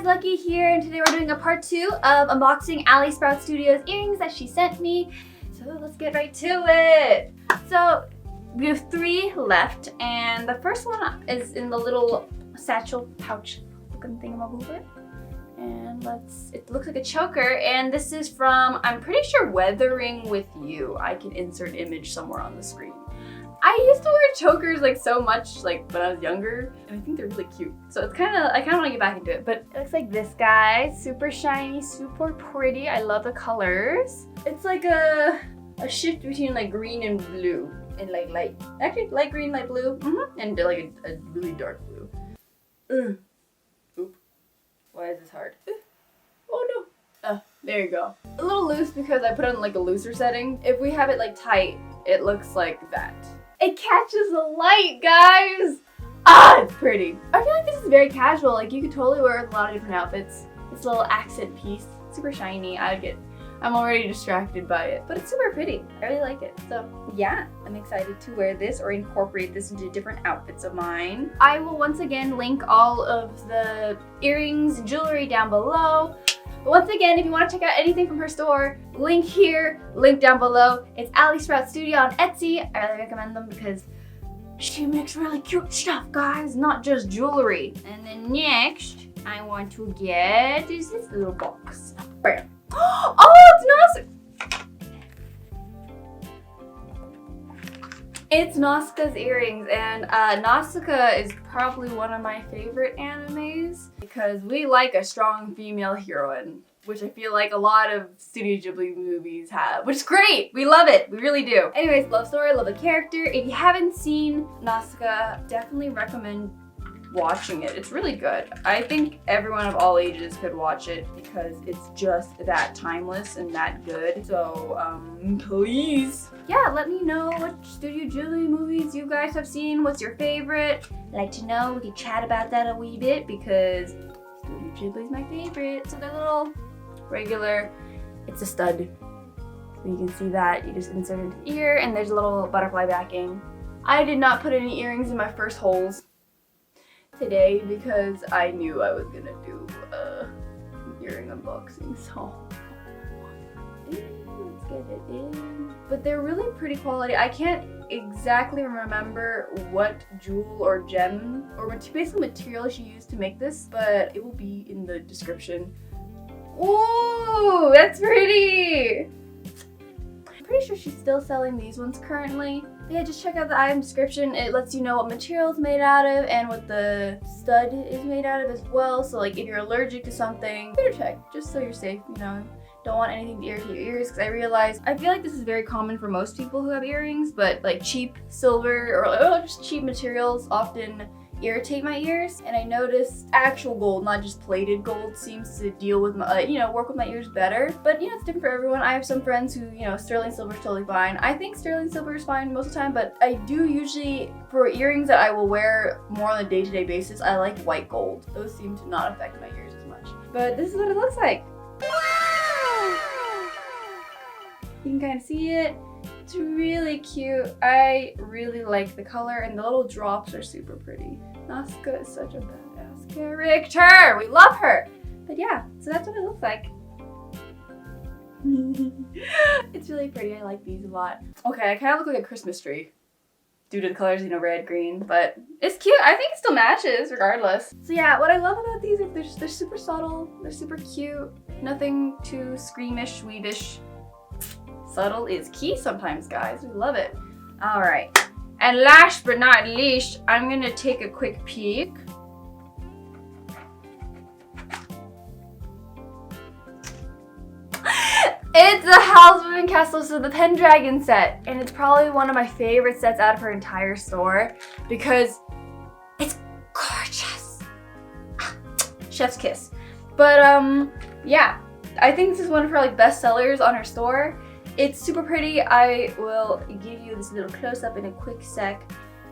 Lucky here, and today we're doing a part 2 of unboxing Alysprout Studios earrings that she sent me. So let's get right to it. So we have 3 left, and the first one is in the little satchel pouch looking thingamaboober. And it looks like a choker, and this is from, I'm pretty sure, Weathering With You. I can insert image somewhere on the screen. I used to wear chokers like so much like when I was younger, and I think they're really cute. So it's I kind of want to get back into it, but it looks like this, guy. Super shiny, super pretty. I love the colors. It's like a shift between like green and blue, and like light green, light blue, and like a really dark blue. Oop. Why is this hard? Oh no. Oh, there you go. A little loose because I put it on like a looser setting. If we have it like tight, it looks like that. It catches the light, guys! Ah, it's pretty. I feel like this is very casual. Like, you could totally wear it with a lot of different outfits. This little accent piece, super shiny. I'm already distracted by it, but it's super pretty. I really like it. So yeah, I'm excited to wear this or incorporate this into different outfits of mine. I will once again link all of the earrings and jewelry down below. But once again, if you want to check out anything from her store, link here, link down below. It's Alysprout Studio on Etsy. I really recommend them because she makes really cute stuff, guys, not just jewelry. And then next, I want to get is this little box. Bam. Oh, it's Nausicaa! It's Nausicaa's earrings, and Nausicaa is probably one of my favorite animes because we like a strong female heroine, which I feel like a lot of Studio Ghibli movies have, which is great! We love it! We really do. Anyways, love story, love the character. If you haven't seen Nausicaa, definitely recommend watching it. It's really good. I think everyone of all ages could watch it because it's just that timeless and that good. So, please. Yeah, let me know what Studio Ghibli movies you guys have seen. What's your favorite? I'd like to know. We can chat about that a wee bit because Studio Ghibli is my favorite. So they're little regular, it's a stud. So you can see that. You just insert it into the ear and there's a little butterfly backing. I did not put any earrings in my first holes today because I knew I was gonna do earring unboxing, so let's get it in. But they're really pretty quality. I can't exactly remember what jewel or gem or basically material she used to make this, but it will be in the description. Ooh, that's pretty! I'm pretty sure she's still selling these ones currently. Yeah, just check out the item description. It lets you know what material it's made out of and what the stud is made out of as well. So like if you're allergic to something, better check just so you're safe, you know. Don't want anything to irritate your ears because I feel like this is very common for most people who have earrings, but like cheap silver or just cheap materials often irritate my ears, and I noticed actual gold, not just plated gold, seems to deal with my, work with my ears better. But it's different for everyone. I have some friends who, sterling silver is totally fine. I think sterling silver is fine most of the time, but I do usually, for earrings that I will wear more on a day-to-day basis, I like white gold. Those seem to not affect my ears as much. But this is what it looks like. You can kind of see it. It's really cute. I really like the color, and the little drops are super pretty. Nausicaa is such a badass character. We love her. But yeah, so that's what it looks like. It's really pretty. I like these a lot. Okay, I kind of look like a Christmas tree due to the colors, red, green, but it's cute. I think it still matches regardless. So yeah, what I love about these is they're super subtle. They're super cute. Nothing too squeamish, weebish. Subtle is key sometimes, guys. We love it. All right. And last but not least, I'm gonna take a quick peek. It's the Howl's Moving Castle, so the Pendragon set. And it's probably one of my favorite sets out of her entire store because it's gorgeous. Chef's kiss. But yeah, I think this is one of her best sellers on her store. It's super pretty. I will give you this little close-up in a quick sec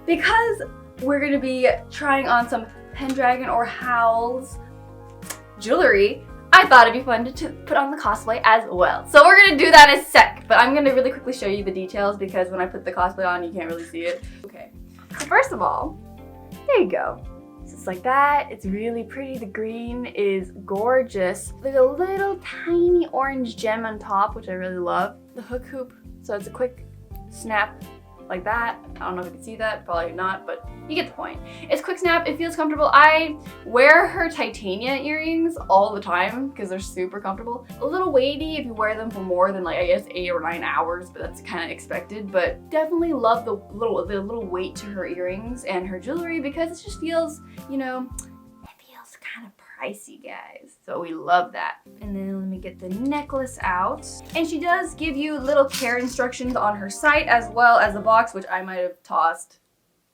because we're gonna be trying on some Pendragon or Howl's jewelry. I thought it'd be fun to put on the cosplay as well. So we're gonna do that in a sec, but I'm gonna really quickly show you the details because when I put the cosplay on, you can't really see it. Okay, so first of all, there you go. So it's like that. It's really pretty. The green is gorgeous. There's a little tiny orange gem on top, which I really love. The hook hoop, so it's a quick snap like that. I don't know if you can see that, probably not, but you get the point. It's quick snap, it feels comfortable. I wear her titania earrings all the time because they're super comfortable. A little weighty if you wear them for more than like, I guess 8 or 9 hours, but that's kind of expected. But definitely love the little weight to her earrings and her jewelry because it just feels, you know, it feels kind of pricey, guys. So we love that. And then let me get the necklace out. And she does give you little care instructions on her site as well as the box, which I might have tossed.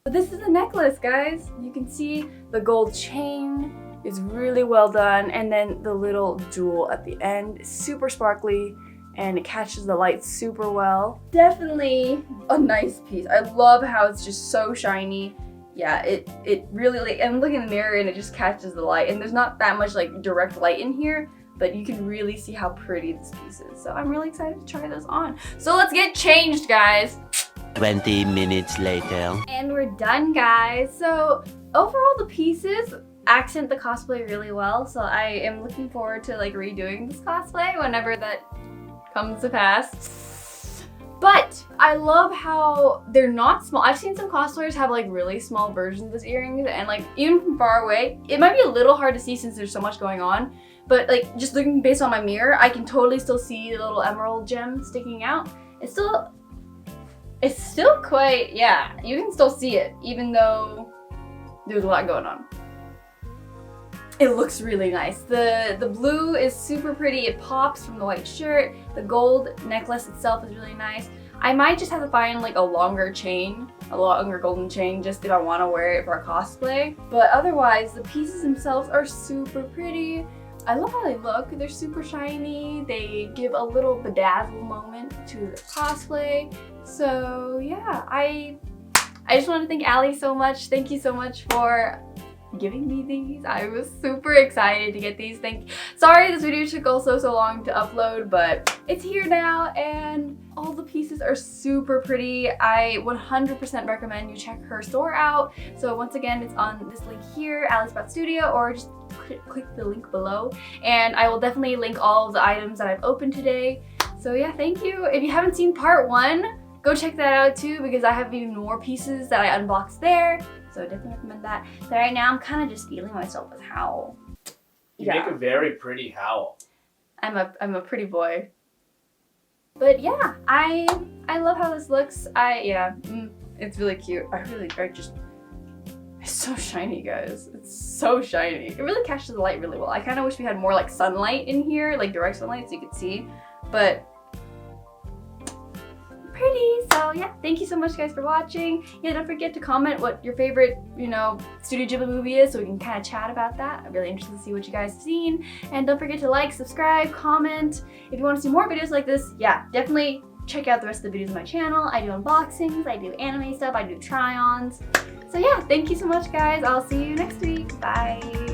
But this is the necklace, guys. You can see the gold chain is really well done. And then the little jewel at the end is super sparkly and it catches the light super well. Definitely a nice piece. I love how it's just so shiny. Yeah, it really, like, I'm looking in the mirror and it just catches the light, and there's not that much like direct light in here, but you can really see how pretty this piece is. So I'm really excited to try those on. So let's get changed, guys. 20 minutes later. And we're done, guys. So overall the pieces accent the cosplay really well. So I am looking forward to like redoing this cosplay whenever that comes to pass. But I love how they're not small. I've seen some cosplayers have like really small versions of this earrings, and like even from far away, it might be a little hard to see since there's so much going on. But like just looking based on my mirror, I can totally still see the little emerald gem sticking out. It's still quite, yeah, you can still see it even though there's a lot going on. It looks really nice. The blue is super pretty. It pops from the white shirt. The gold necklace itself is really nice. I might just have to find like a longer chain, a longer golden chain, just if I want to wear it for a cosplay. But otherwise, the pieces themselves are super pretty. I love how they look. They're super shiny. They give a little bedazzle moment to the cosplay. So yeah, I just want to thank Ali so much. Thank you so much for giving me these. I was super excited to get these. Sorry this video took also so long to upload, but it's here now and all the pieces are super pretty. I 100% recommend you check her store out. So once again, it's on this link here, alysprout Studio, or just click the link below. And I will definitely link all of the items that I've opened today. So yeah, thank you. If you haven't seen part 1, go check that out too, because I have even more pieces that I unboxed there. So I definitely recommend that. But right now I'm kind of just feeling myself as Howl. You make a very pretty Howl. I'm a pretty boy. But yeah, I love how this looks. It's really cute. It's so shiny, guys. It's so shiny. It really catches the light really well. I kind of wish we had more like sunlight in here, like direct sunlight so you could see. But pretty. So yeah, thank you so much guys for watching. Yeah, don't forget to comment what your favorite, Studio Ghibli movie is so we can kind of chat about that. I'm really interested to see what you guys have seen. And don't forget to like, subscribe, comment. If you want to see more videos like this, yeah, definitely check out the rest of the videos on my channel. I do unboxings, I do anime stuff, I do try-ons. So yeah, thank you so much guys. I'll see you next week. Bye.